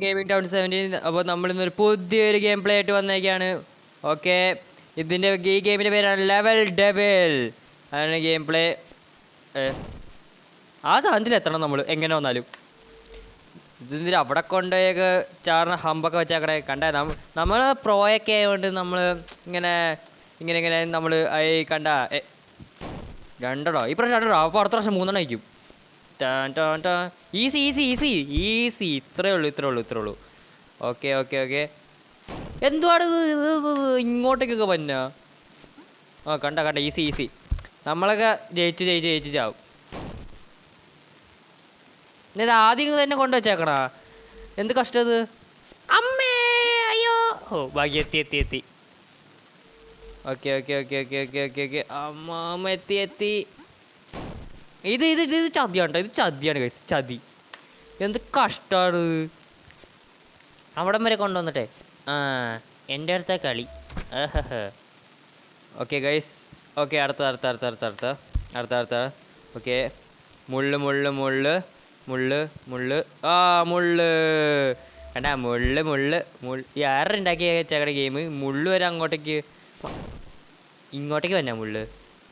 Gaming town 17. അപ്പോൾ നമ്മളിന്നൊരു പുതിയൊരു game play ആയിട്ട് വന്നേക്കാണ്. ഓക്കെ, ഈ ഗെയിമിൻ്റെ പേരാണ് ലെവൽ ഡെവിൽ. അതാണ് ഗെയിം പ്ലേ. ആ സാധനത്തിൽ എത്തണം നമ്മൾ എങ്ങനെ വന്നാലും. ഇതിന് അവിടെ കൊണ്ടൊക്കെ ചാറിന് ഹമ്പൊക്കെ വെച്ചേക്കണേ കണ്ടേ. നമ്മൾ പ്രോയൊക്കെ ആയതുകൊണ്ട് നമ്മൾ ഇങ്ങനെ ഇങ്ങനെ ഇങ്ങനെ നമ്മൾ കണ്ട രണ്ടെണ്ണോ ഈ പ്രാവശ്യം രണ്ടെണ്ണോ, അപ്പോൾ അടുത്ത പ്രാവശ്യം മൂന്നെണ്ണം ആയിരിക്കും. Easy easy easy easy. ഇത്രേ ഉള്ളൂ. Okay okay okay. എന്തുവാണ് ഇത് ഇങ്ങോട്ടേക്കൊക്കെ പന്ന? ആ കണ്ട ഈസി ഈസി. നമ്മളൊക്കെ ജയിച്ച് ചാവും. ഇത് ആദ്യം തന്നെ കൊണ്ടുവച്ചേക്കണ. എന്ത് കഷ്ടം ഇത്. അമ്മേ അയ്യോ. ഓ ഭാഗ്യം എത്തി. Okay okay okay okay okay okay okay. അമ്മ എത്തി. ഇത് ചതിയാണ് കേട്ടോ. ഇത് ചതിയാണ് ഗൈസ്, ചതി. എന്ത് കഷ്ടാണ്. അവിടം വരെ കൊണ്ടുവന്നിട്ടെ എൻ്റെ അടുത്ത കളി. Okay guys. ഓക്കെ, അടുത്ത. ഓക്കെ, മുള്ള് കണ്ടാ. മുള്ള് ആരുണ്ടാക്കിയ ചകട ഗെയിം. മുള്ള് വരെ ഇങ്ങോട്ടേക്ക് വന്നാ മുള്ള്.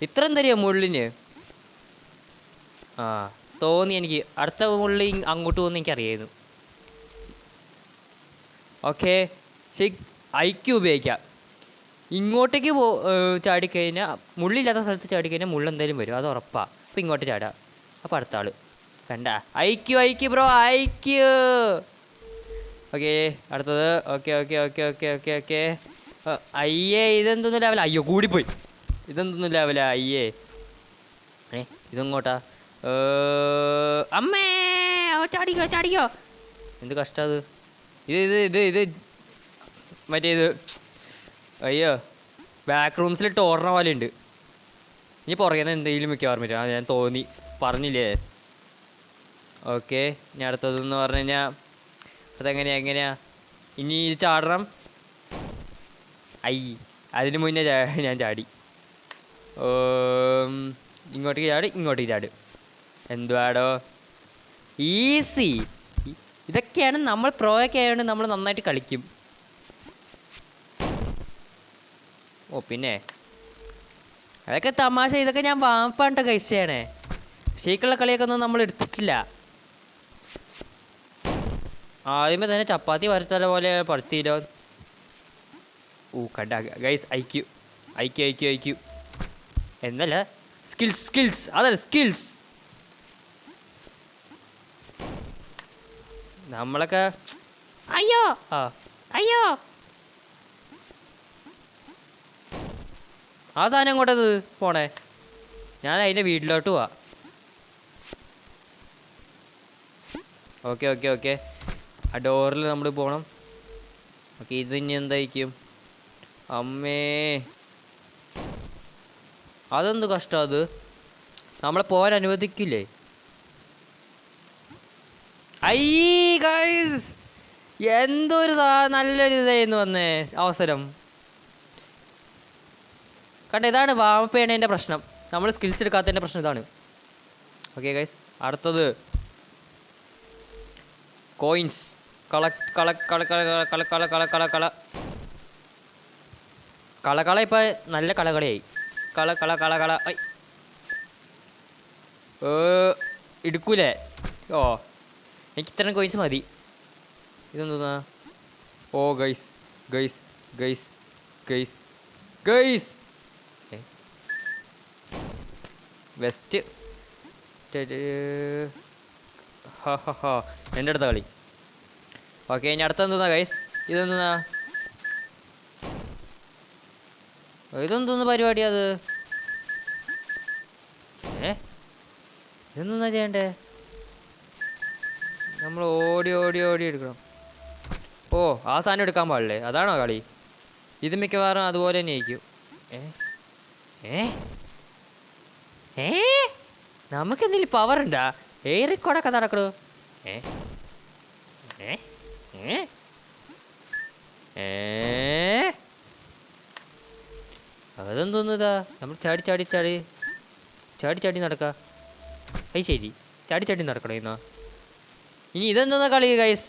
ഇത്ര എന്തറിയോ മുള്ളിന്. തോന്നി എനിക്ക് അടുത്ത മുള്ളി അങ്ങോട്ട് പോകുന്ന എനിക്കറിയായിരുന്നു. ഓക്കെ, ശരി. ഐക്യു ഉപയോഗിക്കാം. ഇങ്ങോട്ടേക്ക് ചാടിക്കഴിഞ്ഞാൽ മുള്ളില്ലാത്ത സ്ഥലത്ത് ചാടിക്കഴിഞ്ഞാൽ മുള്ള എന്തായാലും വരും, അത് ഉറപ്പാ. അപ്പം ഇങ്ങോട്ട് ചാടാ. അപ്പം അടുത്ത ആള് കണ്ട. IQ bro, IQ. ഓക്കെ, അടുത്തത്. ഓക്കെ. അയ്യേ, ഇതെന്തൊന്നും ലെവല. അയ്യോ കൂടിപ്പോയി. ഇതെന്തൊന്നും ലെവല. അയ്യേ ഇതെങ്ങോട്ടാ? അമ്മേ ചാടിക്കോ. എന്ത് കഷ്ടം അത്. ഇത് മറ്റേത്. അയ്യോ, ബാക്ക് റൂംസിലിട്ട് ഓടണ പോലെ ഉണ്ട്. ഇനി പുറകെ എന്തെങ്കിലും മിക്കവാറും പറ്റും. ഞാൻ തോന്നി പറഞ്ഞില്ലേ. ഓക്കെ, ഇനി അടുത്തതെന്ന് പറഞ്ഞു കഴിഞ്ഞാൽ അതെങ്ങനെയാ ഇനി ഇത് ചാടണം. അതിന് മുന്നേ ഞാൻ ചാടി. ഇങ്ങോട്ടേക്ക് ചാട്. എന്തുവാടോ ഈസി. ഇതൊക്കെയാണ് നമ്മൾ പ്രോയൊക്കെ ആയതുകൊണ്ട് നമ്മൾ നന്നായിട്ട് കളിക്കും. ഓ പിന്നെ അതൊക്കെ തമാശ. ഇതൊക്കെ ഞാൻ വാപ്പാണ്ട കഴിച്ചാണേ. ഷേക്കുള്ള കളിയൊക്കെ ഒന്നും നമ്മൾ എടുത്തിട്ടില്ല. ആദ്യമേ തന്നെ ചപ്പാത്തി പരത്തല പോലെ പരത്തിയില്ലോ. കണ്ട ഗൈസ്. ഐക്യു എന്നല്ല, സ്കിൽസ്. അതല്ല, സ്കിൽസ്. നമ്മളൊക്കെ അയ്യോ ആ സാധനം എങ്ങോട്ടത് പോണേ? ഞാൻ അതിൻ്റെ വീട്ടിലോട്ട് പോവാ. ഓക്കെ. ആ ഡോറിൽ നമ്മൾ പോകണം. ഓക്കെ, ഇത് ഇനി എന്തായിരിക്കും? അമ്മേ, അതെന്ത് കഷ്ടം. അത് നമ്മളെ പോകാൻ അനുവദിക്കില്ലേ? ഗൈസ്, എന്തൊരു നല്ലൊരു ഇതായിരുന്നു വന്നേ അവസരം. കണ്ട, ഇതാണ് വാമപ്പേണേൻ്റെ പ്രശ്നം. നമ്മൾ സ്കിൽസ് എടുക്കാത്തതിൻ്റെ പ്രശ്നം ഇതാണ്. ഓക്കെ ഗൈസ്, അടുത്തത് കോയിൻസ്. കള ഇപ്പൊ നല്ല കളയായി. കള എടുക്കൂലേ? എനിക്ക് ഇത്രയും കോയിൻസ് മതി. ഇതെന്താ? ഓ ഗൈസ് വെസ്റ്റ്. എൻ്റെ അടുത്ത കളി. ഓക്കെ, ഇനി അടുത്ത എന്തുന്നാ ഗൈസ്? ഇതെന്തോന്ന് പരിപാടി അത്? ഇതെന്താ ചെയ്യണ്ടേ? നമ്മൾ ഓടി എടുക്കണം. ഓ, ആ സാധനം എടുക്കാൻ പാടില്ലേ? അതാണോ കളി? ഇത് മിക്കവാറും അതുപോലെ തന്നെ ആയിരിക്കും. നമുക്ക് എന്തെങ്കിലും പവർ ഉണ്ടാ? റെക്കോർഡൊക്കെ നടക്കണോ? അതെന്തോന്നതാ? നമ്മൾ ചാടി നടക്ക. ശരി, ചാടി നടക്കണോ ഇന്നാ? ഇനി ഇതെന്തോന്നാ കളി ഗൈസ്?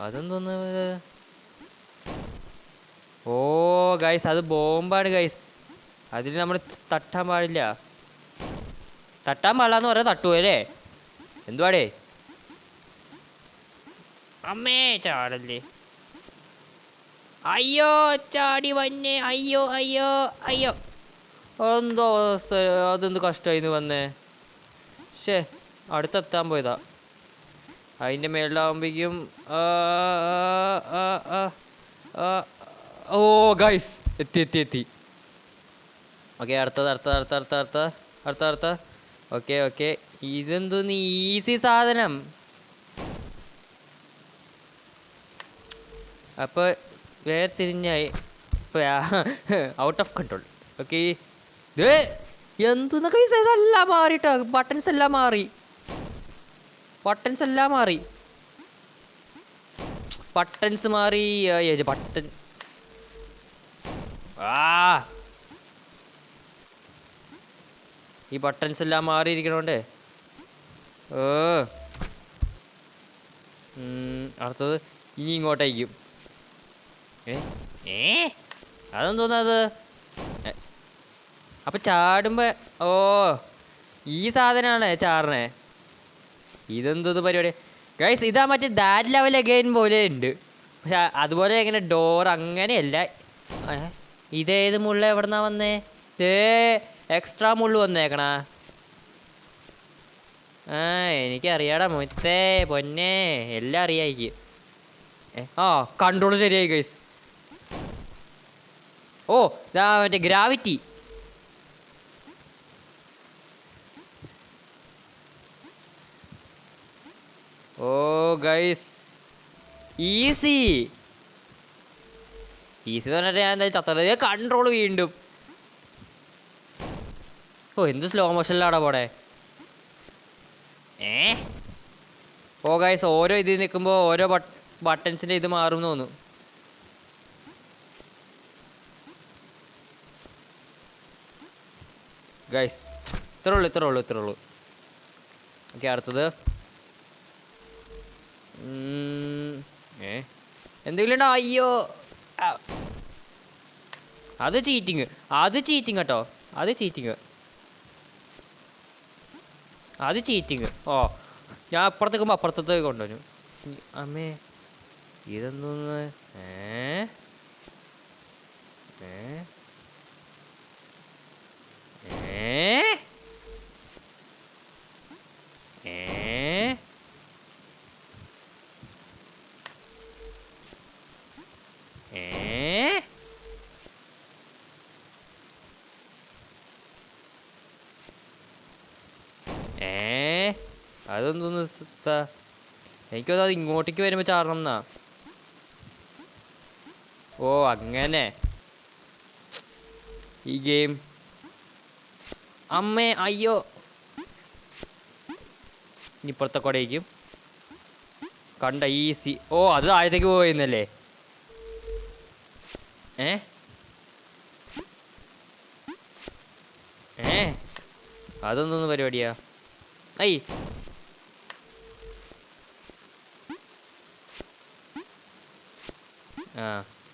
അതെന്തോന്ന്? ഓ ഗൈസ്, അത് ബോംബാണ് ഗൈസ്. അതിൽ നമ്മൾ തട്ടാൻ പാടില്ല. തട്ടാൻ പാടില്ലാന്ന് പറയാൻ തട്ടുവല്ലേ? എന്തുവാടേ? അമ്മേ ചാടല്ലേ. അയ്യോ ചാടി വന്നേ. അയ്യോ അയ്യോ അയ്യോ. എന്തോ അവസ്ഥ. അതെന്ത് കഷ്ടമായിന്ന് വന്നേ. ശേ, അടുത്തെത്താൻ പോയതാ. അതിൻ്റെ മേളിലാവുമ്പോഴേക്കും ഓ ഗൈസ്, എത്തി എത്തി എത്തി. ഓക്കെ, അടുത്ത. ഓക്കെ. ഇതെന്തോന്ന് ഈസി സാധനം. അപ്പോൾ വേറെ തിരിഞ്ഞായി. Out of control. ഓക്കെ, എന്തെന്ന കൈസ്, ഇതെല്ലാം മാറിട്ടോ. ബട്ടൺസ് എല്ലാം മാറി. ബട്ടൺസ് മാറി. ബട്ടൺസ് ഈ ബട്ടൺസ് എല്ലാം മാറിയിരിക്കണോണ്ട് അടുത്തത് ഇനി ഇങ്ങോട്ടേക്കും. അതെന്തോന്നത്? അപ്പൊ ചാടുമ്പോ ഈ സാധനമാണ് ചാടണേ. ഇതെന്തോന്ന് പരിപാടി ഗൈസ്? ഇതാ മറ്റേ ദാറ്റ് ലെവൽ അഗൈൻ പോലെ ഉണ്ട്. പക്ഷെ അതുപോലെ എങ്ങനെ ഡോർ അങ്ങനെയല്ല. ഇതേത് മുള്ള എവിടെന്നാ വന്നേ? എക്സ്ട്രാ മുള്ളു വന്നേക്കണ. എനിക്കറിയാടാ മുത്തേ പൊന്നെ, എല്ലാം അറിയായിക്ക്. കൺട്രോൾ ശരിയായി ഗൈസ്. ഓ ഇതാ മറ്റേ ഗ്രാവിറ്റി. ഓ ഗൈസ്, ഈസി എന്ന് പറഞ്ഞിട്ട് ഞാൻ എന്തായാലും ചത്തത്. കൺട്രോൾ വീണ്ടും. എന്ത് സ്ലോ മോഷനിലാടാ പോടെ. ഓ ഗൈസ്, ഓരോ ഇതിൽ നിൽക്കുമ്പോൾ ഓരോ ബട്ടൺസിന്റെ ഇത് മാറും തോന്നുന്നു. ഗൈസ് ഇത്രേ ഉള്ളൂ. ഓക്കെ, അടുത്തത് എന്തെങ്കിലും ഉണ്ടോ? അയ്യോ, അത് ചീറ്റിങ് കേട്ടോ. അത് ചീറ്റിങ്. ഞാൻ അപ്പുറത്തേക്കുമ്പോ അപ്പുറത്തേക്ക് കൊണ്ടുവന്നു. അമ്മേ, ഇതെന്തോന്ന്? അതൊന്തോന്ന്? എനിക്കത് ഇങ്ങോട്ടേക്ക് വരുമ്പോ ചാടണം എന്നാ. ഓ അങ്ങനെ ഈ ഗെയിം. അമ്മേ അയ്യോ. ഇപ്പുറത്തെ കൂടെയായിരിക്കും കണ്ട ഈസി. അത് താഴത്തേക്ക് പോയിന്നല്ലേ? അതൊന്നും പരിപാടിയാ?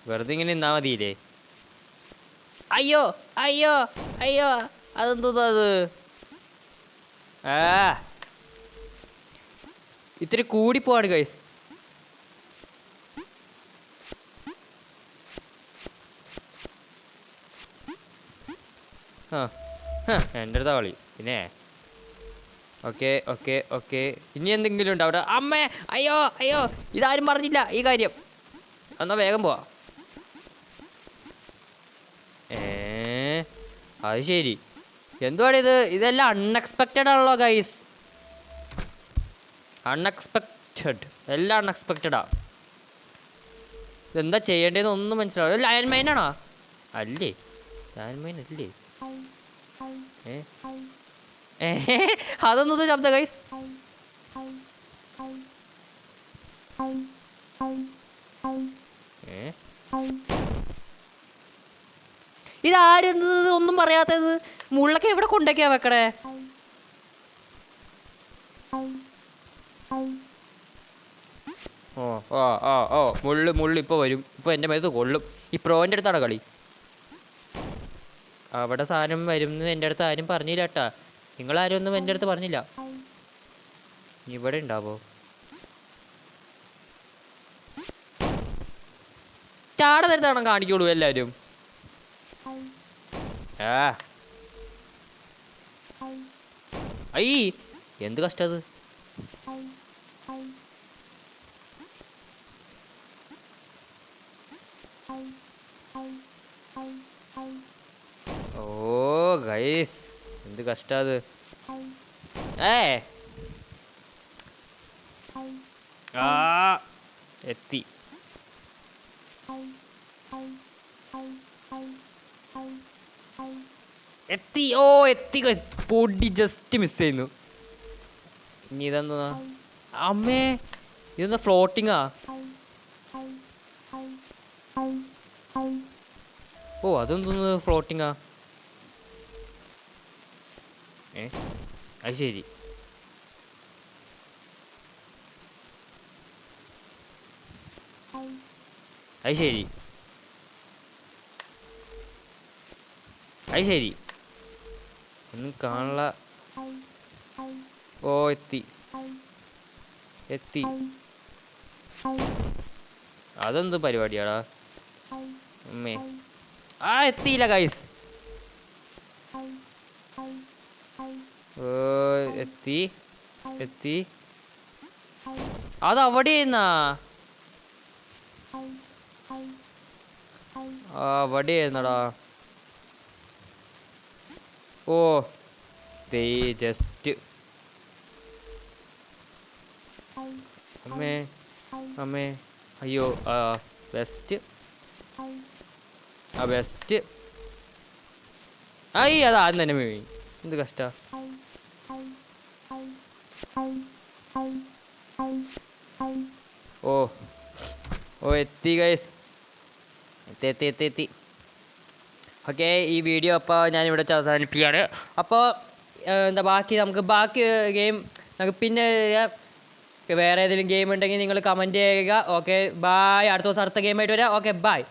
വെറുതെ ഇങ്ങനെ നിന്നാ മതിയില്ലേ? അയ്യോ അതെന്തോ അത്. ഇത്തിരി കൂടിപ്പോവാണ് ഗൈസ്. എൻ്റെ അടുത്ത കളി പിന്നെ. ഓക്കെ. ഇനി എന്തെങ്കിലും ഉണ്ടോ അവിടെ? അമ്മേ അയ്യോ, ഇതാരും പറഞ്ഞില്ല ഈ കാര്യം. എന്നാ വേഗം പോവാ. അത് ശരി. എന്തുവാണ് ഇത്? ഇതെല്ലാം അൺഎക്സ്പെക്റ്റഡ് ആണല്ലോ ഗൈസ്. എല്ലാം അൺഎക്സ്പെക്റ്റഡാ. ഇതെന്താ ചെയ്യേണ്ടതെന്ന് ഒന്നും മനസ്സിലാവും. ലയൺ മൈൻ ആണോ? അല്ലേ, ലയൺ മൈൻ അല്ലേ? അതൊന്നും ശബ്ദം ഗൈസ്. ഇതാരെന്ത് ഒന്നും പറയാത്തത്? മുള്ളൊക്കെ എവിടെ കൊണ്ടൊക്കെയാ വെക്കടേ? ഓ ഓ ഓ ഓ മുള്ളു ഇപ്പൊ വരും. ഇപ്പൊ എന്റെ മേത്ത് കൊള്ളും. ഈ പ്രോന്റെ അടുത്താണ് കളി. അവിടെ സാധനം വരും എന്ന് എൻ്റെ അടുത്ത് ആരും പറഞ്ഞില്ല കേട്ടാ. നിങ്ങളാരും ഒന്നും എൻ്റെ അടുത്ത് പറഞ്ഞില്ല. ഇവിടെ ഉണ്ടാവോ? ചാട നേരത്താണോ കാണിക്കോളൂ എല്ലാരും? ആ ഐ എന്ത് കഷ്ടത്. ഓ ഗൈസ് എന്ത് കഷ്ടത്. ആ എത്തി. എത്തി ഓ എത്തി ഗൈസ്. പൊടി ജസ്റ്റ് മിസ് ചെയ്യുന്നു. ഇനി ഇതെന്താ? അമ്മേ ഇതെന്താ ഫ്ലോട്ടിങ്ങാ? ഓ അതെന്തോന്ന് ഫ്ലോട്ടിങ്ങാ? അത് ശരി. അത് ശരി അത് ശരി ഒന്നും കാണില്ല. ഓ എത്തി എത്തി. അതെന്ത് പരിപാടിയാടാ അമ്മേ? ആ എത്തിയില്ല ഗൈസ്. ഓ എത്തി എത്തി. അത് അവിടെയായിരുന്നാ? അവിടെയായിരുന്നടാ. ഓ ദേ ജസ്റ്റ്. അമ്മേ അമ്മേ അയ്യോ. Best best. ഐ അതാദ്യം തന്നെ വീഴി. എന്ത് കഷ്ട. ഓ ഓ എത്തി ഗൈസ്. എത്തി എത്തി എത്തി. ഓക്കെ ഈ വീഡിയോ അപ്പോൾ ഞാനിവിടെ അവസാനിപ്പിക്കുകയാണ്. അപ്പോൾ എന്താ നമുക്ക് ബാക്കി ഗെയിം നമുക്ക് പിന്നെ വേറെ ഏതെങ്കിലും ഗെയിം ഉണ്ടെങ്കിൽ നിങ്ങൾ കമൻറ്റ് ചെയ്യുക. Okay bye. അടുത്ത ദിവസം അടുത്ത ഗെയിമായിട്ട് വരാം. Okay bye.